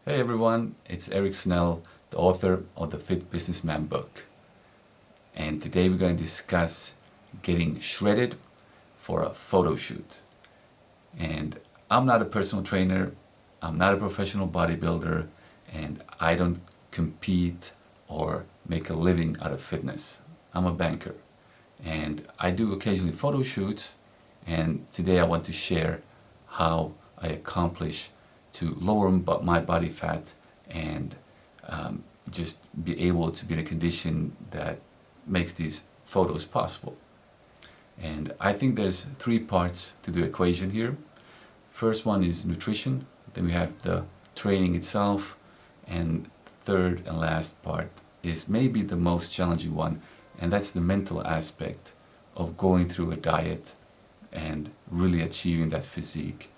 Hey everyone, it's Snaell, the author of the Fit Businessman book. And today we're going to discuss getting shredded for a photo shoot. And I'm not a personal trainer, I'm not a professional bodybuilder, and I don't compete or make a living out of fitness. I'm a banker. And I do occasionally photo shoots, and today I want to share how I accomplish to lower my body fat and just be able to be in a condition that makes these photos possible. And I think there's three parts to the equation here. First one is nutrition, then we have the training itself, and third and last part is maybe the most challenging one, and that's the mental aspect of going through a diet and really achieving that physique.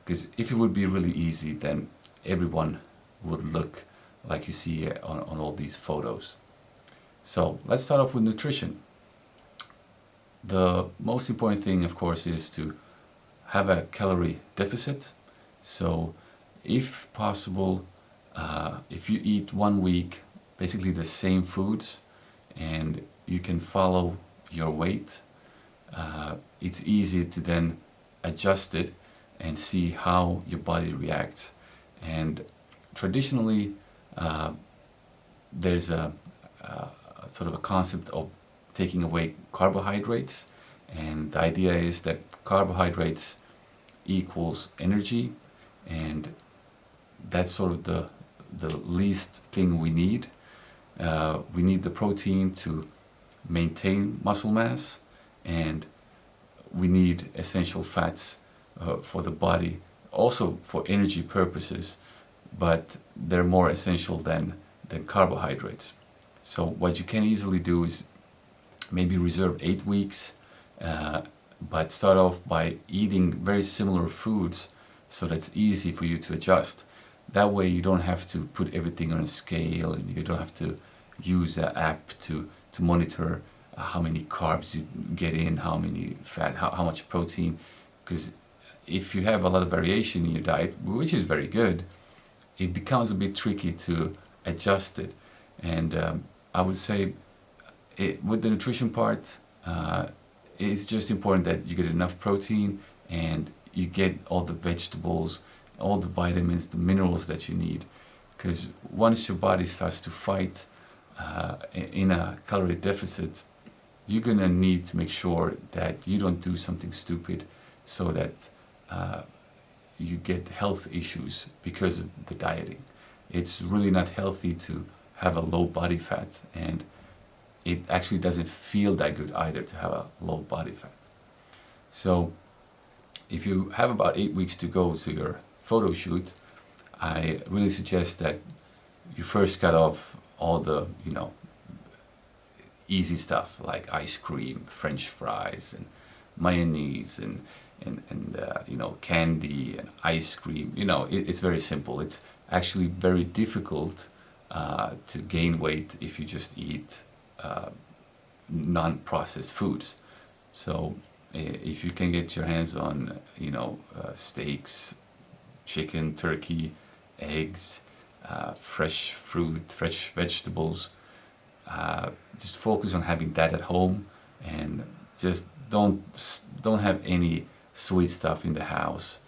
Because if it would be really easy, then everyone would look like you see on all these photos. So let's start off with nutrition. The most important thing, of course, is to have a calorie deficit. So if possible, if you eat 1 week basically the same foods and you can follow your weight, it's easy to then adjust it and see how your body reacts. And traditionally there's a sort of a concept of taking away carbohydrates, and the idea is that carbohydrates equals energy, and that's sort of the least thing we need. We need the protein to maintain muscle mass, and we need essential fats for the body, also for energy purposes, but they're more essential than carbohydrates. So what you can easily do is maybe reserve 8 weeks, but start off by eating very similar foods so that's easy for you to adjust. That way you don't have to put everything on a scale, and you don't have to use an app to monitor how many carbs you get in, how many fat, how much protein. Because if you have a lot of variation in your diet, which is very good, it becomes a bit tricky to adjust it. And I would say with the nutrition part, it's just important that you get enough protein and you get all the vegetables, all the vitamins, the minerals that you need. Because once your body starts to fight in a calorie deficit, you're gonna need to make sure that you don't do something stupid so that you get health issues because of the dieting. It's really not healthy to have a low body fat, and it actually doesn't feel that good either to have a low body fat. So if you have about 8 weeks to go to your photo shoot, I really suggest that you first cut off all the easy stuff like ice cream, French fries, and mayonnaise, and candy and ice cream. It's very simple. It's actually very difficult to gain weight if you just eat non-processed foods. So if you can get your hands on steaks, chicken, turkey, eggs, fresh fruit, fresh vegetables, just focus on having that at home, and just don't have any sweet stuff in the house.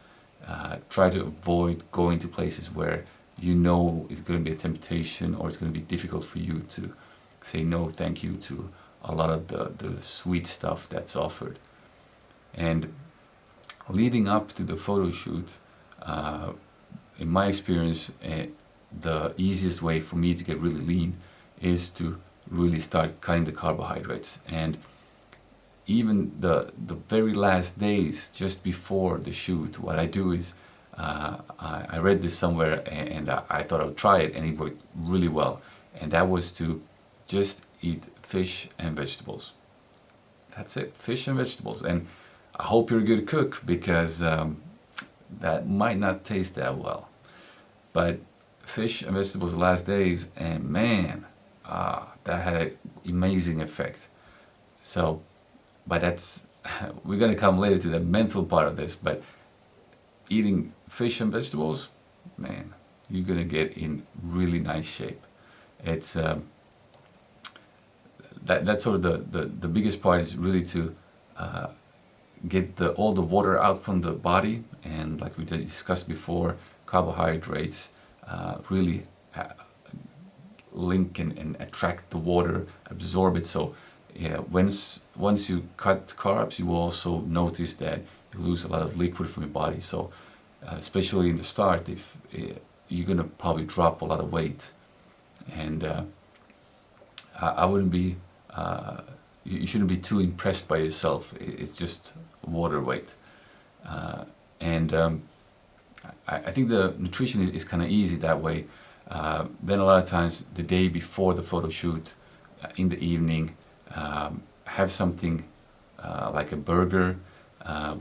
Try to avoid going to places where you know it's going to be a temptation, or it's going to be difficult for you to say no thank you to a lot of the sweet stuff that's offered. And leading up to the photo shoot, in my experience, the easiest way for me to get really lean is to really start cutting the carbohydrates. And even the very last days just before the shoot, what I do is I read this somewhere, and I thought I would try it, and it worked really well. And that was to just eat fish and vegetables. That's it, fish and vegetables. And I hope you're a good cook, because that might not taste that well. But fish and vegetables the last days, and man, that had an amazing effect. So, but that's, we're going to come later to the mental part of this, but eating fish and vegetables, man, you're gonna get in really nice shape. It's that's sort of the biggest part is really to get all the water out from the body, and like we discussed before, carbohydrates really link and attract the water, absorb it. So yeah, once you cut carbs, you will also notice that you lose a lot of liquid from your body. So especially in the start, if you're gonna probably drop a lot of weight, and I wouldn't be you shouldn't be too impressed by yourself. It's just water weight. And I think the nutrition is kind of easy that way. Then a lot of times the day before the photo shoot, in the evening, have something like a burger.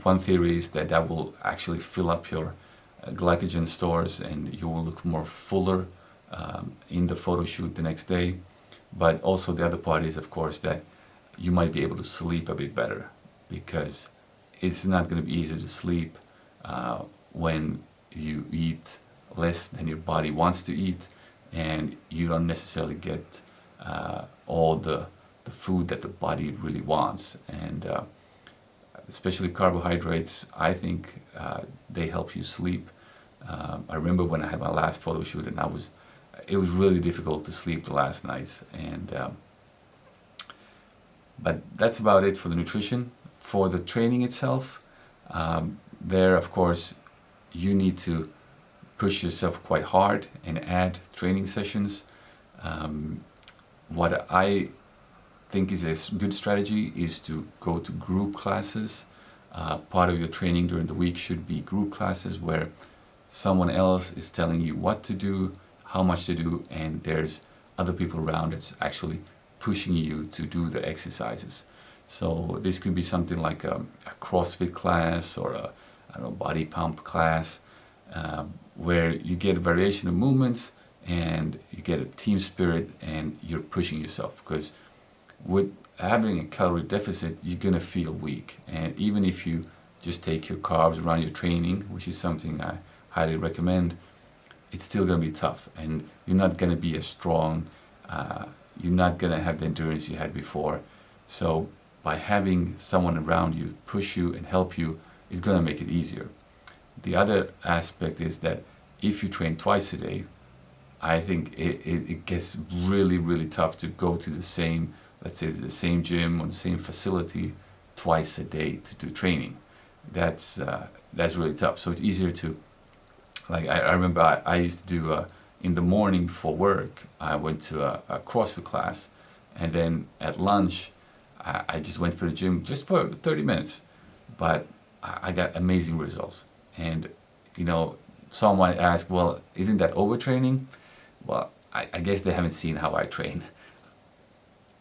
One theory is that will actually fill up your glycogen stores, and you will look more fuller in the photo shoot the next day. But also the other part is, of course, that you might be able to sleep a bit better, because it's not going to be easy to sleep when you eat less than your body wants to eat, and you don't necessarily get all the food that the body really wants. And especially carbohydrates, I think they help you sleep. I remember when I had my last photo shoot, and it was really difficult to sleep the last nights. And but that's about it for the nutrition. For the training itself, there, of course, you need to push yourself quite hard and add training sessions. What I think is a good strategy is to go to group classes. Part of your training during the week should be group classes where someone else is telling you what to do, how much to do, and there's other people around that's actually pushing you to do the exercises. So this could be something like a CrossFit class or a body pump class, where you get a variation of movements and you get a team spirit and you're pushing yourself. Because with having a calorie deficit, you're gonna feel weak, and even if you just take your carbs around your training, which is something I highly recommend, it's still gonna be tough, and you're not gonna be as strong. You're not gonna have the endurance you had before. So by having someone around you push you and help you is gonna make it easier. The other aspect is that if you train twice a day, I think it gets really, really tough to go to the same, let's say the same gym or the same facility twice a day to do training. That's really tough. So it's easier to, like I remember I used to do in the morning for work, I went to a CrossFit class, and then at lunch I just went for the gym just for 30 minutes, but I got amazing results. And someone asked, well, isn't that overtraining? Well, I guess they haven't seen how I train.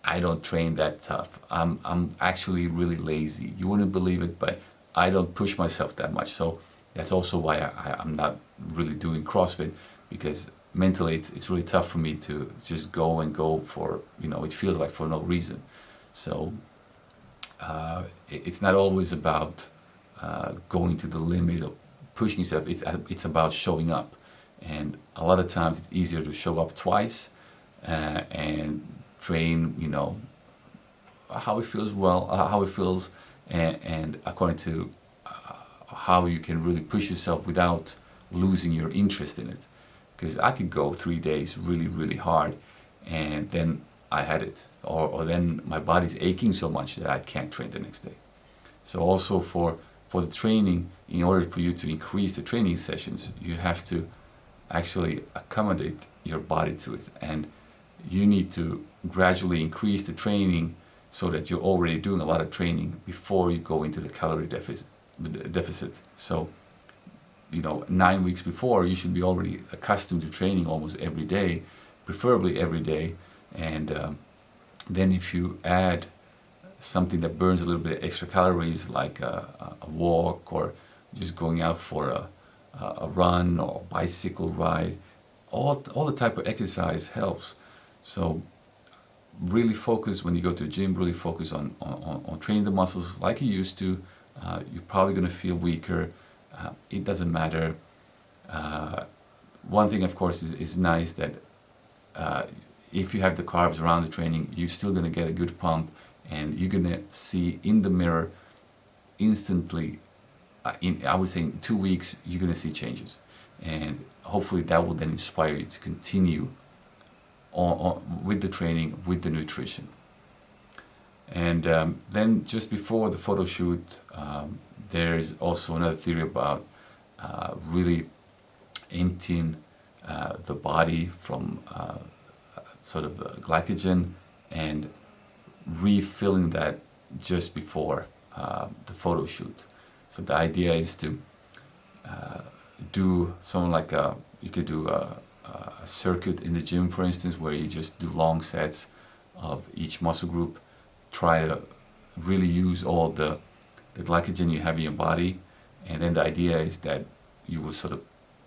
I don't train that tough. I'm actually really lazy. You wouldn't believe it, but I don't push myself that much. So that's also why I'm not really doing CrossFit, because mentally it's really tough for me to just go for, it feels like for no reason. So it's not always about going to the limit of pushing yourself. It's about showing up. And a lot of times it's easier to show up twice and train, how it feels, and according to how you can really push yourself without losing your interest in it. Because I could go 3 days really, really hard, and then I had it, or then my body's aching so much that I can't train the next day. So also for the training, in order for you to increase the training sessions, you have to actually accommodate your body to it, and you need to gradually increase the training so that you're already doing a lot of training before you go into the calorie deficit. So 9 weeks before, you should be already accustomed to training almost every day, preferably every day. And then if you add something that burns a little bit of extra calories, like a walk, or just going out for a run or bicycle ride, all the type of exercise helps. So really focus, when you go to the gym, really focus on training the muscles like you used to. You're probably going to feel weaker. It doesn't matter. one thing, of course, is nice that if you have the carbs around the training, you're still going to get a good pump, and you're going to see in the mirror instantly, I would say in 2 weeks, you're going to see changes. And hopefully that will then inspire you to continue with the training, with the nutrition. And then just before the photo shoot, there's also another theory about really emptying the body from sort of glycogen and refilling that just before the photo shoot. So the idea is to do something like you could do a circuit in the gym, for instance, where you just do long sets of each muscle group. Try to really use all the glycogen you have in your body, and then the idea is that you will sort of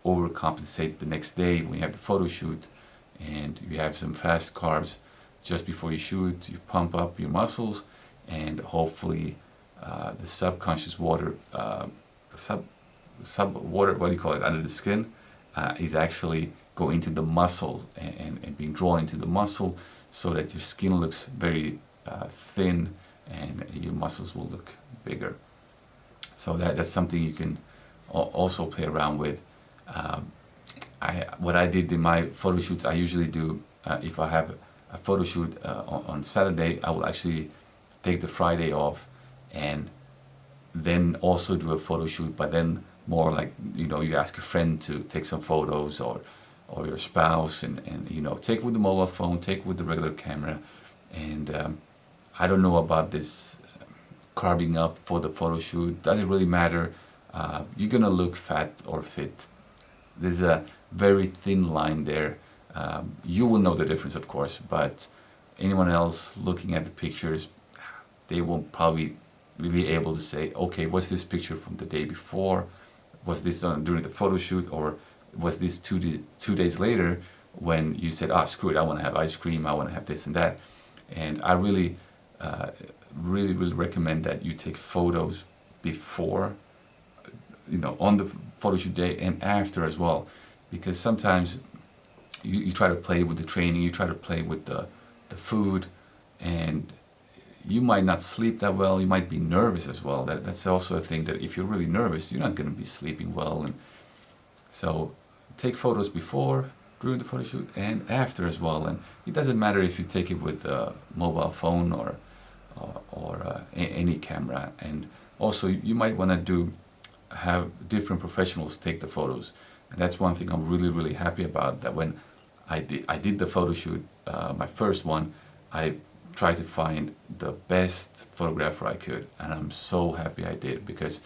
overcompensate the next day when you have the photo shoot, and you have some fast carbs just before you shoot. You pump up your muscles, and hopefully the subconscious water, water, what do you call it, under the skin, is actually going into the muscle and being drawn into the muscle, so that your skin looks very thin and your muscles will look bigger. So that's something you can also play around with. What I did in my photo shoots, I usually do, if I have a photo shoot on Saturday, I will actually take the Friday off and then also do a photo shoot, but then more like, you ask a friend to take some photos, or your spouse, and take with the mobile phone, take with the regular camera. And I don't know about this carbing up for the photo shoot. Does it really matter? You're gonna look fat or fit. There's a very thin line there. You will know the difference, of course, but anyone else looking at the pictures, they won't probably be able to say, okay, was this picture from the day before? Was this done during the photo shoot? Or was this 2 days later when you said, screw it, I want to have ice cream, I want to have this and that? And I really recommend that you take photos before, on the photo shoot day, and after as well, because sometimes you try to play with the training, you try to play with the food, and you might not sleep that well, you might be nervous as well. That's also a thing, that if you're really nervous, you're not going to be sleeping well. And so take photos before, during the photo shoot, and after as well. And it doesn't matter if you take it with a mobile phone or any camera. And also you might want to have different professionals take the photos. And that's one thing I'm really happy about, that when I did the photo shoot, my first one, I tried to find the best photographer I could, and I'm so happy I did, because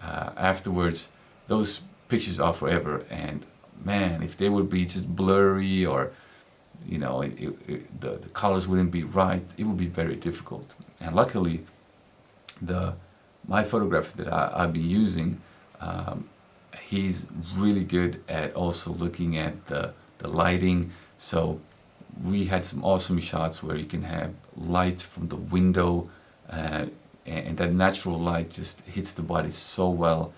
afterwards those pictures are forever. And man, if they would be just blurry, or the colors wouldn't be right, it would be very difficult. And luckily my photographer that I've been using, he's really good at also looking at the lighting. So we had some awesome shots where you can have light from the window, and that natural light just hits the body so well.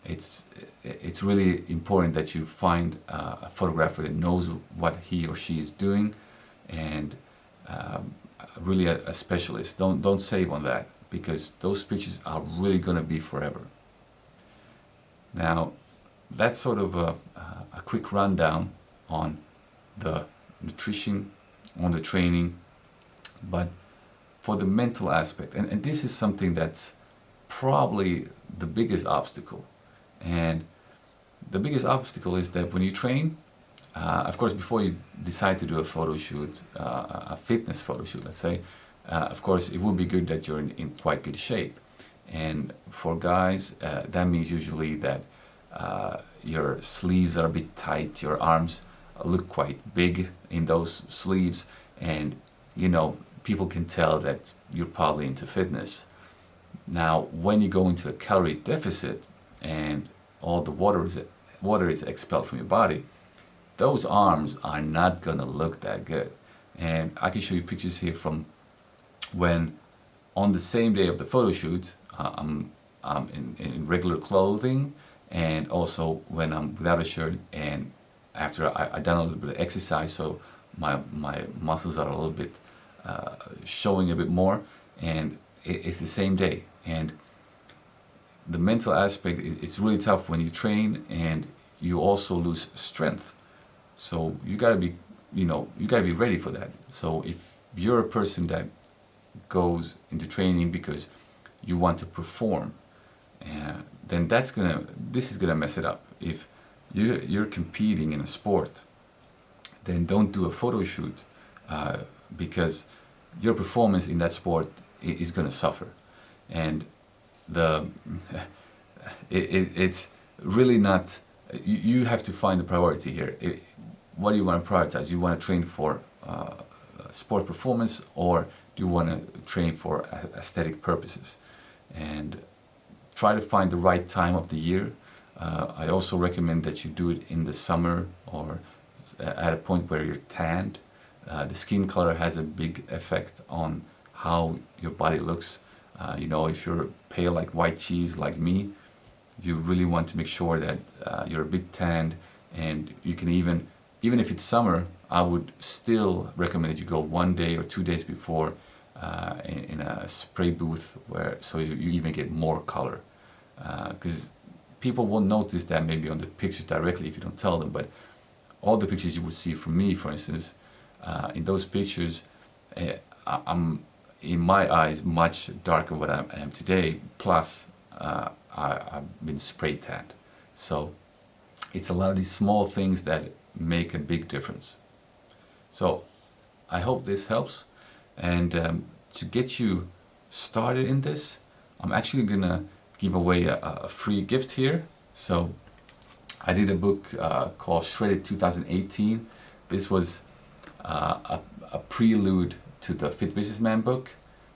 It's really important that you find a photographer that knows what he or she is doing, and really a specialist. Don't save on that, because those pictures are really going to be forever. Now, that's sort of a quick rundown on the nutrition, on the training. But for the mental aspect, and this is something that's probably the biggest obstacle. And the biggest obstacle is that when you train, of course, before you decide to do a photo shoot, a fitness photo shoot, let's say, of course, it would be good that you're in quite good shape. And for guys, that means usually that your sleeves are a bit tight, your arms look quite big in those sleeves, and people can tell that you're probably into fitness. Now, when you go into a calorie deficit and all the water is expelled from your body, those arms are not gonna look that good. And I can show you pictures here from when, on the same day of the photo shoot, I'm in regular clothing, and also when I'm without a shirt, and after I done a little bit of exercise, so my muscles are a little bit showing a bit more, and it's the same day. And the mental aspect, it's really tough when you train and you also lose strength. So you gotta be, you gotta be ready for that. So if you're a person that goes into training because you want to perform, then this is gonna mess it up. If you're competing in a sport, then don't do a photo shoot, because your performance in that sport is gonna suffer. And it's really not, you have to find the priority here. What do you want to prioritize? You want to train for sport performance, or do you want to train for aesthetic purposes? And try to find the right time of the year. I also recommend that you do it in the summer, or at a point where you're tanned. The skin color has a big effect on how your body looks. If you're pale like white cheese like me, you really want to make sure that you're a bit tanned, and you can even if it's summer, I would still recommend that you go 1 day or 2 days before in a spray booth, so you even get more color, because people won't notice that maybe on the pictures directly if you don't tell them, but all the pictures you would see from me, for instance, in those pictures, I'm, in my eyes, much darker than what I am today, plus I've been spray tanned. So it's a lot of these small things that make a big difference. So I hope this helps, and to get you started in this, I'm actually gonna give away a free gift here. So I did a book called Shredded 2018. This was a prelude to the Fit Businessman book.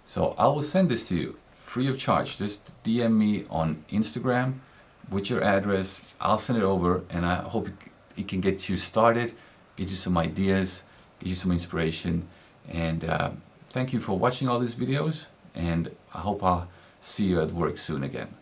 So I will send this to you free of charge. Just DM me on Instagram with your address. I'll send it over, and I hope it can get you started, get you some ideas, get you some inspiration. And thank you for watching all these videos, and I hope I'll see you at work soon again.